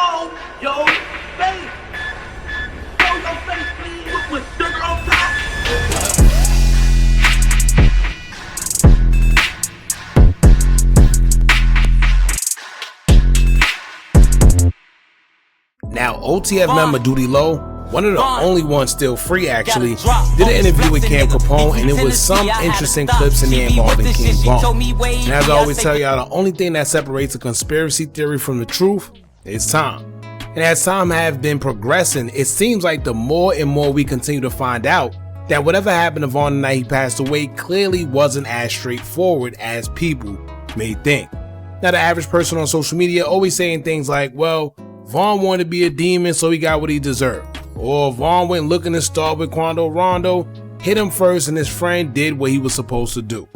show your face. Show your face, please, with sugar on top. Now, OTF member Doodie Lo, one of the only ones still free actually, did an interview with Cam Capone, and it was some interesting clips in there involving King Von. And as I always tell y'all, the only thing that separates a conspiracy theory from the truth is time. And as time has been progressing, it seems like the more and more we continue to find out that whatever happened to Von the night he passed away clearly wasn't as straightforward as people may think. Now, the average person on social media always saying things like, well, Von wanted to be a demon, so he got what he deserved. Or Von went looking to start with Quando Rondo, hit him first, and his friend did what he was supposed to do.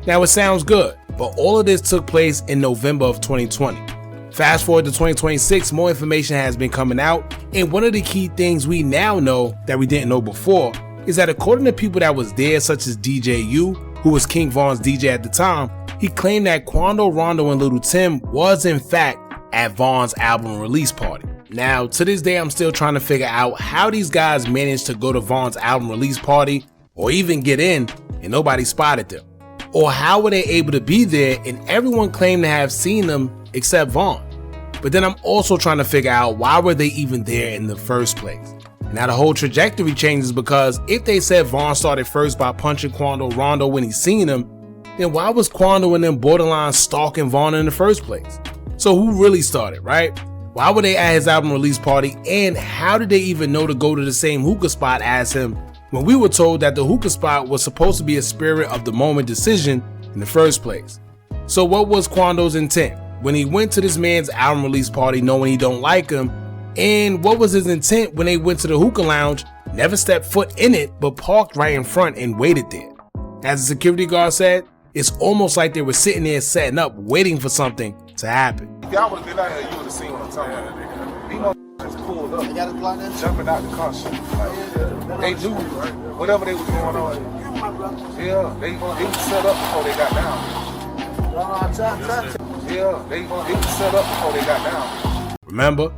Now, it sounds good, but all of this took place in November of 2020. Fast forward to 2026, more information has been coming out, and one of the key things we now know that we didn't know before is that according to people that was there, such as DJ U, who was King Von's DJ at the time, he claimed that Quando Rondo and Little Tim was in fact at Von's album release party. Now, to this day, I'm still trying to figure out how these guys managed to go to Von's album release party or even get in and nobody spotted them. Or how were they able to be there and everyone claimed to have seen them except Von? But then I'm also trying to figure out why were they even there in the first place? Now the whole trajectory changes because if they said Von started first by punching Quando Rondo when he seen him, then why was Quando and them borderline stalking Von in the first place? So who really started, right? Why were they at his album release party, and how did they even know to go to the same hookah spot as him when we were told that the hookah spot was supposed to be a spirit of the moment decision in the first place? So what was Quando's intent when he went to this man's album release party knowing he don't like him, and what was his intent when they went to the hookah lounge, never stepped foot in it, but parked right in front and waited there? As the security guard said, it's almost like they were sitting there setting up, waiting for something to happen. If y'all would have been out here, you would have seen what I'm talking about. These motherfuckers just pulled up, jumping out the car shit. Like, they knew whatever they was going on. Yeah, they was set up before they got down. Yeah, they was set up before they got down. Remember?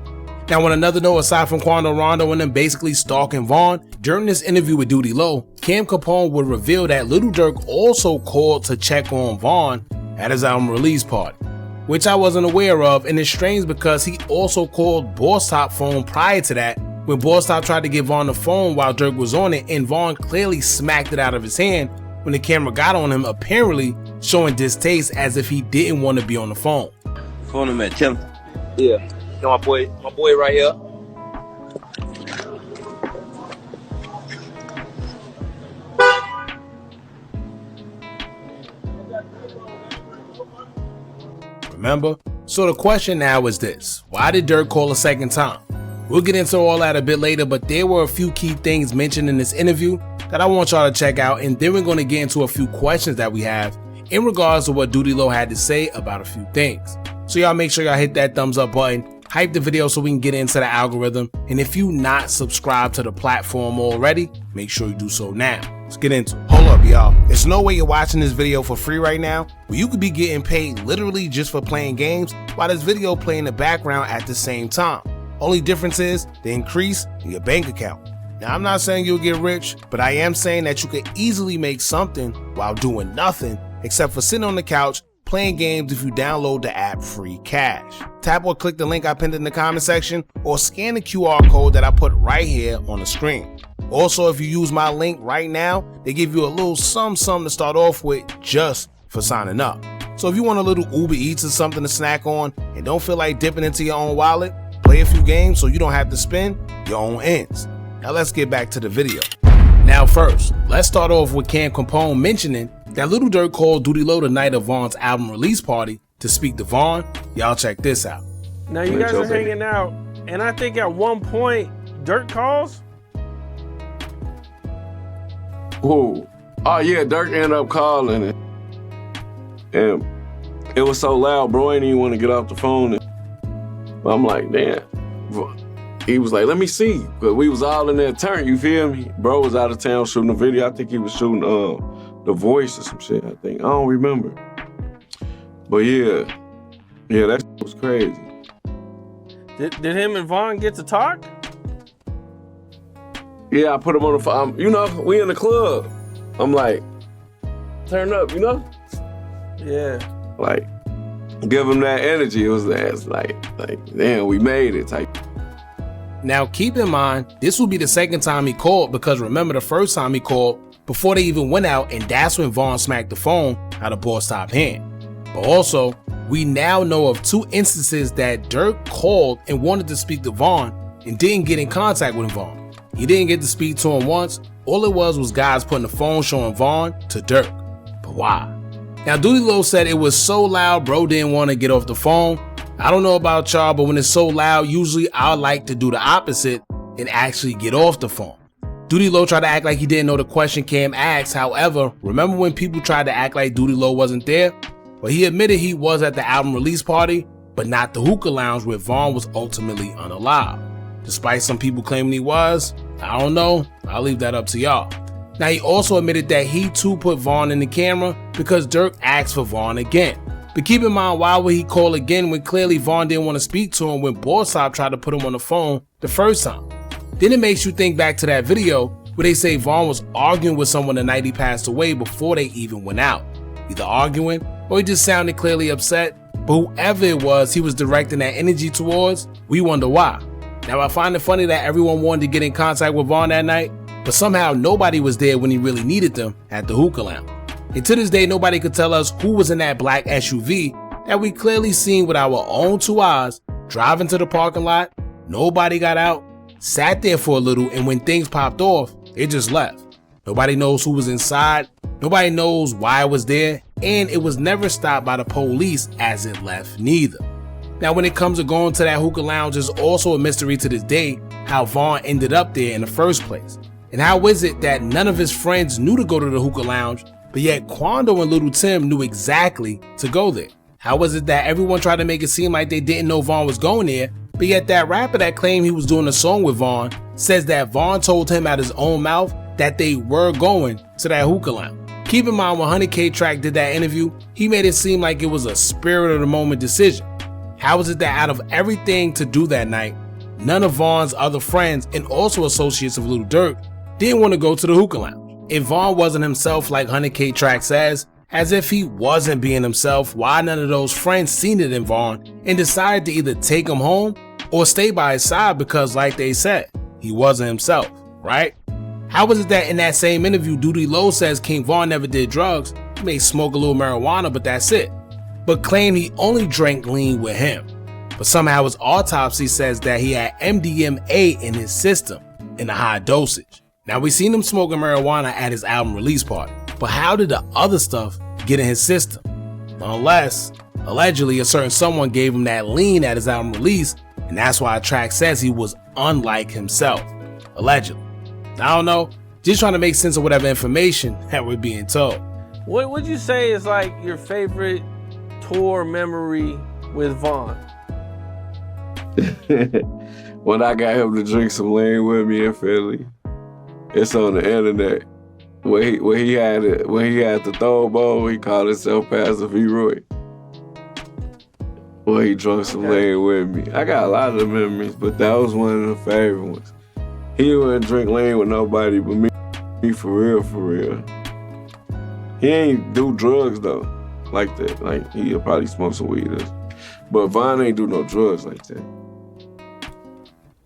Now, on another note, aside from Quando Rondo and them basically stalking Von, during this interview with Doodie Lo, Cam Capone would reveal that Lil Durk also called to check on Von at his album release party, which I wasn't aware of, and it's strange because he also called Boss Top phone prior to that when Boss Top tried to give Von the phone while Durk was on it, and Von clearly smacked it out of his hand when the camera got on him, apparently showing distaste as if he didn't want to be on the phone. Phone him at Tim. Yeah. You know my boy right here. Remember? So the question now is this: why did Durk call a second time? We'll get into all that a bit later, but there were a few key things mentioned in this interview that I want y'all to check out, and then we're going to get into a few questions that we have in regards to what Doodie Lo had to say about a few things. So y'all make sure y'all hit that thumbs up button, hype the video so we can get into the algorithm, and if you not subscribed to the platform already, make sure you do so now. Let's get into it. Hold up, y'all. There's no way you're watching this video for free right now, where you could be getting paid literally just for playing games while this video play in the background at the same time. Only difference is the increase in your bank account. Now, I'm not saying you'll get rich, but I am saying that you could easily make something while doing nothing except for sitting on the couch playing games if you download the app Free Cash. Tap or click the link I pinned in the comment section, or scan the QR code that I put right here on the screen. Also, if you use my link right now, they give you a little something to start off with just for signing up. So if you want a little Uber Eats or something to snack on and don't feel like dipping into your own wallet, play a few games so you don't have to spend your own ends. Now let's get back to the video. Now first, let's start off with Cam Capone mentioning that Lil Durk called Doodie Lo the night of Von's album release party to speak to Von. Y'all check this out. Now you guys are hanging out, and I think at one point, Durk calls? Whoa. Oh yeah, Durk ended up calling it. And it was so loud, bro, I didn't even want to get off the phone. But I'm like, damn. He was like, let me see. Because we was all in that turn, you feel me? Bro was out of town shooting a video. I think he was shooting The Voice or some shit, I think. I don't remember. But yeah, that was crazy. Did him and Vaughn get to talk? Yeah, I put him on the phone. You know, we in the club. I'm like, turn up, you know? Yeah. Like, give him that energy. It was like, damn, we made it type. Now, keep in mind, this will be the second time he called, because remember the first time he called before they even went out, and that's when Vaughn smacked the phone out of boss top hand. But also, we now know of 2 instances that Dirk called and wanted to speak to Vaughn and didn't get in contact with Vaughn. He didn't get to speak to him once. All it was guys putting the phone showing Vaughn to Dirk. But why? Now, Doodie Lo said it was so loud, bro didn't want to get off the phone. I don't know about y'all, but when it's so loud, usually I like to do the opposite and actually get off the phone. Doodie Lo tried to act like he didn't know the question Cam asked. However, remember when people tried to act like Doodie Lo wasn't there? Well, he admitted he was at the album release party, but not the hookah lounge where Vaughn was ultimately unalive. Despite some people claiming he was, I don't know, I'll leave that up to y'all. Now, he also admitted that he too put Vaughn in the camera because Dirk asked for Vaughn again. But keep in mind, why would he call again when clearly Vaughn didn't want to speak to him when Borsop tried to put him on the phone the first time? Then it makes you think back to that video where they say Vaughn was arguing with someone the night he passed away before they even went out. Either arguing or he just sounded clearly upset, but whoever it was he was directing that energy towards, we wonder why. Now, I find it funny that everyone wanted to get in contact with Vaughn that night, but somehow nobody was there when he really needed them at the hookah lounge. And to this day, nobody could tell us who was in that black SUV that we clearly seen with our own 2 eyes driving to the parking lot. Nobody got out, sat there for a little, and when things popped off, it just left. Nobody knows who was inside, nobody knows why it was there, and it was never stopped by the police as it left neither. Now, when it comes to going to that hookah lounge, it's also a mystery to this day how Vaughn ended up there in the first place. And how is it that none of his friends knew to go to the hookah lounge, but yet Quando and Little Tim knew exactly to go there? How was it that everyone tried to make it seem like they didn't know Vaughn was going there, but yet that rapper that claimed he was doing a song with Vaughn says that Vaughn told him out his own mouth that they were going to that hookah lounge? Keep in mind, when 100K Track did that interview, he made it seem like it was a spirit of the moment decision. How is it that out of everything to do that night, none of Vaughn's other friends and also associates of Lil Durk didn't want to go to the hookah lounge? If Vaughn wasn't himself like 100K Track says, as if he wasn't being himself, why none of those friends seen it in Vaughn and decided to either take him home or stay by his side because, like they said, he wasn't himself, right? How was it that in that same interview, Doodie Lo says King Vaughn never did drugs, he may smoke a little marijuana, but that's it, but claimed he only drank lean with him? But somehow his autopsy says that he had MDMA in his system in a high dosage. Now, we seen him smoking marijuana at his album release party, but how did the other stuff get in his system? Unless, allegedly, a certain someone gave him that lean at his album release, and that's why a track says he was unlike himself, allegedly. I don't know, just trying to make sense of whatever information that we're being told. What would you say is like your favorite tour memory with Vaughn? When I got him to drink some lean with me in Philly. It's on the internet. When he had the throw bowl, he called himself Pastor V-Roy. Well, he drunk some lean with me. I got a lot of the memories, but that was one of the favorite ones. He wouldn't drink lean with nobody but me. Me for real. He ain't do drugs though, like that. Like, he'll probably smoke some weed. But Vaughn ain't do no drugs like that.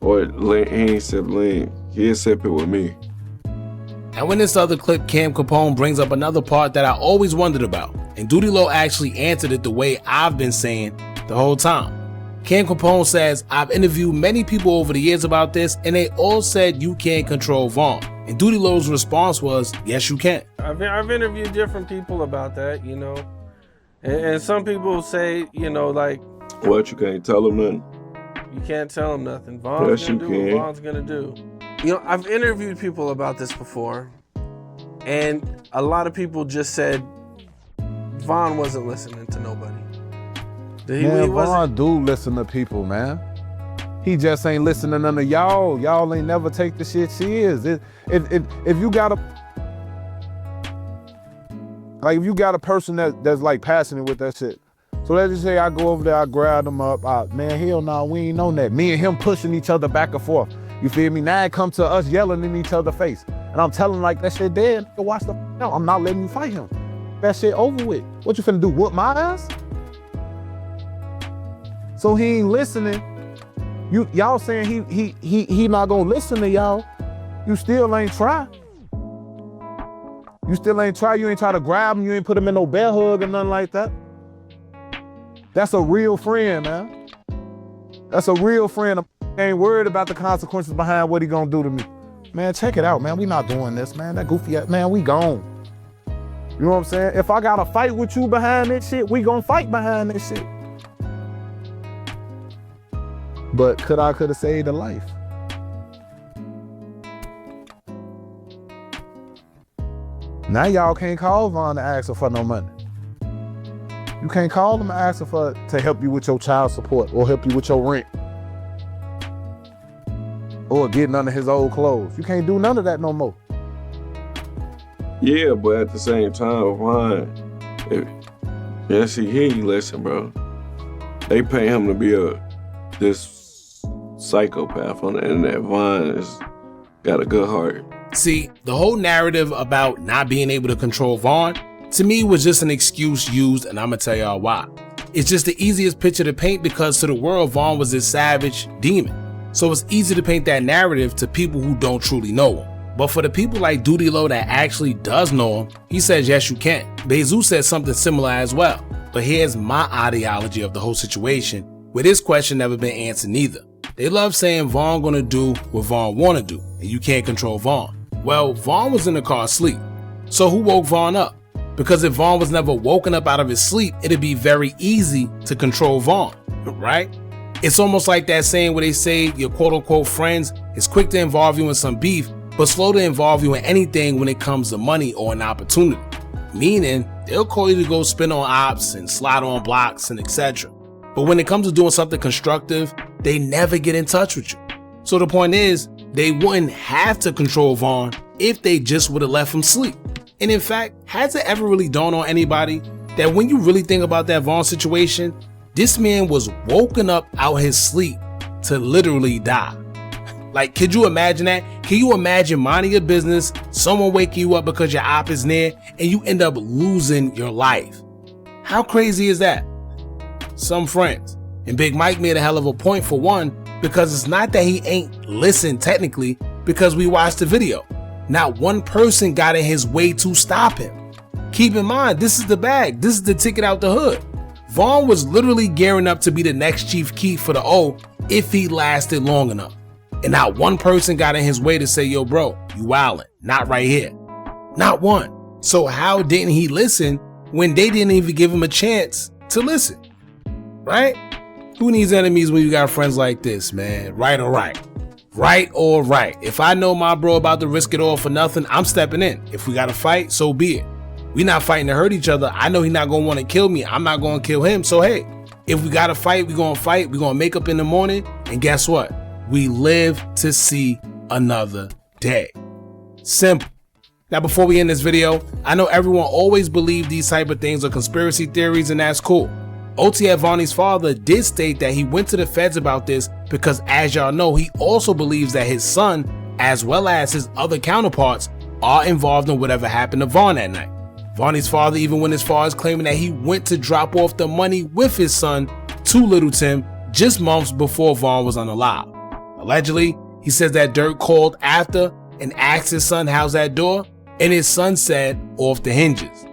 Or he ain't sip lean. He'll sip it with me. And when this other clip, Cam Capone brings up another part that I always wondered about, and Doodie Lo actually answered it the way I've been saying the whole time. Cam Capone says, I've interviewed many people over the years about this, and they all said you can't control Vaughn. And Doodie Lo's response was, yes, you can. I've interviewed different people about that, you know. And some people say, you know, like... What, you can't tell them nothing? You can't tell them nothing. Vaughn's gonna do what Vaughn's gonna do. You know, I've interviewed people about this before, and a lot of people just said Vaughn wasn't listening to nobody. Vaughn do listen to people, man. He just ain't listening to none of y'all. Y'all ain't never take the shit serious. If you got a person that's like passionate with that shit, So let's just say I go over there, I grab them up. Man, hell no, we ain't on that. Me and him pushing each other back and forth. You feel me? Now it come to us yelling in each other's face. And I'm telling like, that shit dead. Watch the out. I'm not letting you fight him. That shit over with. What you finna do, whoop my ass? So he ain't listening. Y'all saying he not gonna listen to y'all. You still ain't try. You still ain't try. You ain't try to grab him. You ain't put him in no bear hug or nothing like that. That's a real friend, man. That's a real friend. I ain't worried about the consequences behind what he gonna do to me. Man, check it out, man. We not doing this, man. That goofy ass, man, we gone. You know what I'm saying? If I gotta fight with you behind this shit, we gonna fight behind this shit. But could have saved a life. Now y'all can't call Vaughn to ask her for no money. You can't call him and ask her to help you with your child support or help you with your rent. Or getting under his old clothes. You can't do none of that no more. Yeah, but at the same time, Vaughn, yes, he listen, bro. They pay him to be this psychopath on the internet. Vaughn has got a good heart. See, the whole narrative about not being able to control Vaughn, to me, was just an excuse used, and I'm gonna tell y'all why. It's just the easiest picture to paint because to the world, Vaughn was this savage demon. So it's easy to paint that narrative to people who don't truly know him. But for the people like Doodie Lo that actually does know him, he says yes you can. Bezu said something similar as well. But here's my ideology of the whole situation, where this question never been answered neither. They love saying Vaughn gonna do what Vaughn wanna do, and you can't control Vaughn. Well, Vaughn was in the car asleep. So who woke Vaughn up? Because if Vaughn was never woken up out of his sleep, it'd be very easy to control Vaughn, right? It's almost like that saying where they say your quote-unquote friends is quick to involve you in some beef, but slow to involve you in anything when it comes to money or an opportunity. Meaning, they'll call you to go spin on ops and slide on blocks and etc. But when it comes to doing something constructive, they never get in touch with you. So the point is, they wouldn't have to control Vaughn if they just would have left him sleep. And in fact, has it ever really dawned on anybody that when you really think about that Vaughn situation, this man was woken up out his sleep to literally die? Like, could you imagine that? Can you imagine minding your business, someone waking you up because your op is near, and you end up losing your life? How crazy is that? Some friends. And Big Mike made a hell of a point for one, because it's not that he ain't listened technically, because we watched the video. Not one person got in his way to stop him. Keep in mind, this is the bag. This is the ticket out the hood. Vaughn was literally gearing up to be the next Chief Keef for the O if he lasted long enough. And not one person got in his way to say, yo bro, you wildin', not right here. Not one. So how didn't he listen when they didn't even give him a chance to listen? Right? Who needs enemies when you got friends like this, man? Right or right? Right or right? If I know my bro about to risk it all for nothing, I'm stepping in. If we gotta fight, so be it. We not fighting to hurt each other. I know he not gonna want to kill me. I'm not gonna kill him. So hey, if we gotta fight, we gonna fight. We gonna make up in the morning. And guess what? We live to see another day. Simple. Now, before we end this video, I know everyone always believed these type of things are conspiracy theories, and that's cool. OTF Vonnie's father did state that he went to the feds about this because, as y'all know, he also believes that his son, as well as his other counterparts, are involved in whatever happened to Vaughn that night. Vonnie's father even went as far as claiming that he went to drop off the money with his son to Little Tim just months before Vaughn was unalive. Allegedly, he says that Dirk called after and asked his son how's that door, and his son said off the hinges.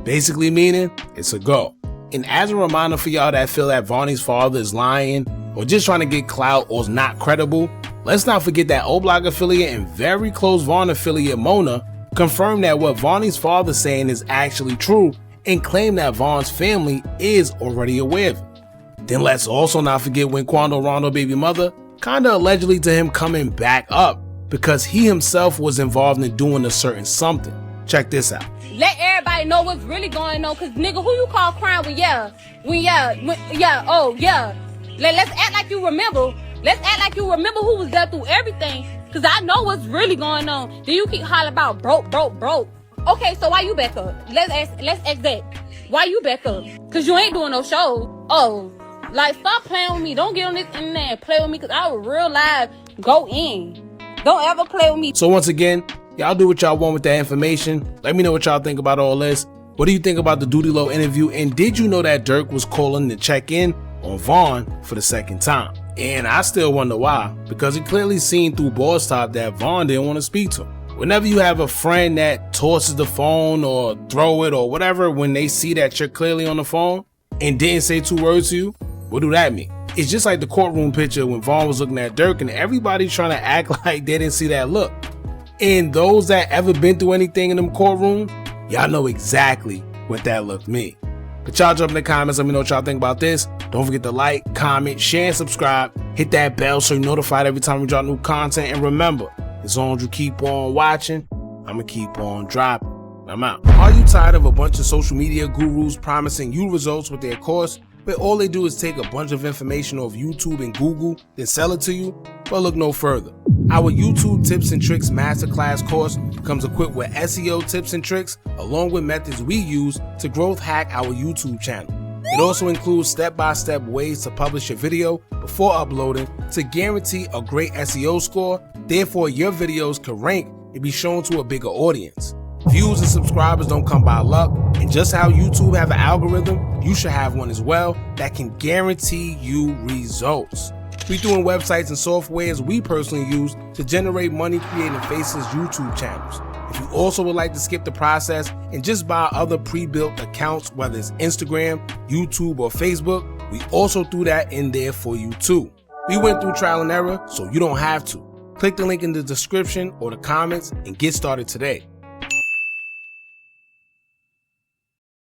Basically meaning it's a go. And as a reminder for y'all that feel that Vonnie's father is lying or just trying to get clout or is not credible, let's not forget that O-Block affiliate and very close Vaughn affiliate Mona confirmed that what Vonnie's father is saying is actually true and claim that Vaughn's family is already aware of it. Then let's also not forget when Quando Rondo baby mother kinda allegedly to him coming back up because he himself was involved in doing a certain something. Check this out. Let everybody know what's really going on, cause nigga, who you call crying when let's act like you remember. Let's act like you remember who was there through everything, cause I know what's really going on. Then you keep hollering about broke. Okay, so why you back up? Let's ask that. Why you back up? Cause you ain't doing no shows. Oh, like stop playing with me. Don't get on this internet and play with me, cause I would real live go in. Don't ever play with me. So once again, y'all do what y'all want with that information. Let me know what y'all think about all this. What do you think about the Doodie Lo interview? And did you know that Dirk was calling to check in on Vaughn for the second time? And I still wonder why, because it clearly seen through Boss Top that Vaughn didn't want to speak to him. Whenever you have a friend that tosses the phone or throw it or whatever, when they see that you're clearly on the phone and didn't say 2 words to you, what do that mean? It's just like the courtroom picture when Vaughn was looking at Dirk and everybody's trying to act like they didn't see that look. And those that ever been through anything in them courtrooms, y'all know exactly what that look mean. But y'all jump in the comments, let me know what y'all think about this. Don't forget to like, comment, share, and subscribe. Hit that bell so you're notified every time we drop new content. And remember, as long as you keep on watching, I'ma keep on dropping. I'm out. Are you tired of a bunch of social media gurus promising you results with their course, but all they do is take a bunch of information off YouTube and Google, then sell it to you? Well, look no further. Our YouTube Tips and Tricks Masterclass course comes equipped with SEO tips and tricks, along with methods we use to growth hack our YouTube channel. It also includes step-by-step ways to publish your video before uploading to guarantee a great SEO score, therefore your videos can rank and be shown to a bigger audience. Views and subscribers don't come by luck, and just how YouTube have an algorithm, you should have one as well that can guarantee you results. We doing websites and softwares we personally use to generate money creating Faces YouTube channels. If you also would like to skip the process and just buy other pre-built accounts, whether it's Instagram, YouTube, or Facebook, we also threw that in there for you too. We went through trial and error, so you don't have to. Click the link in the description or the comments and get started today.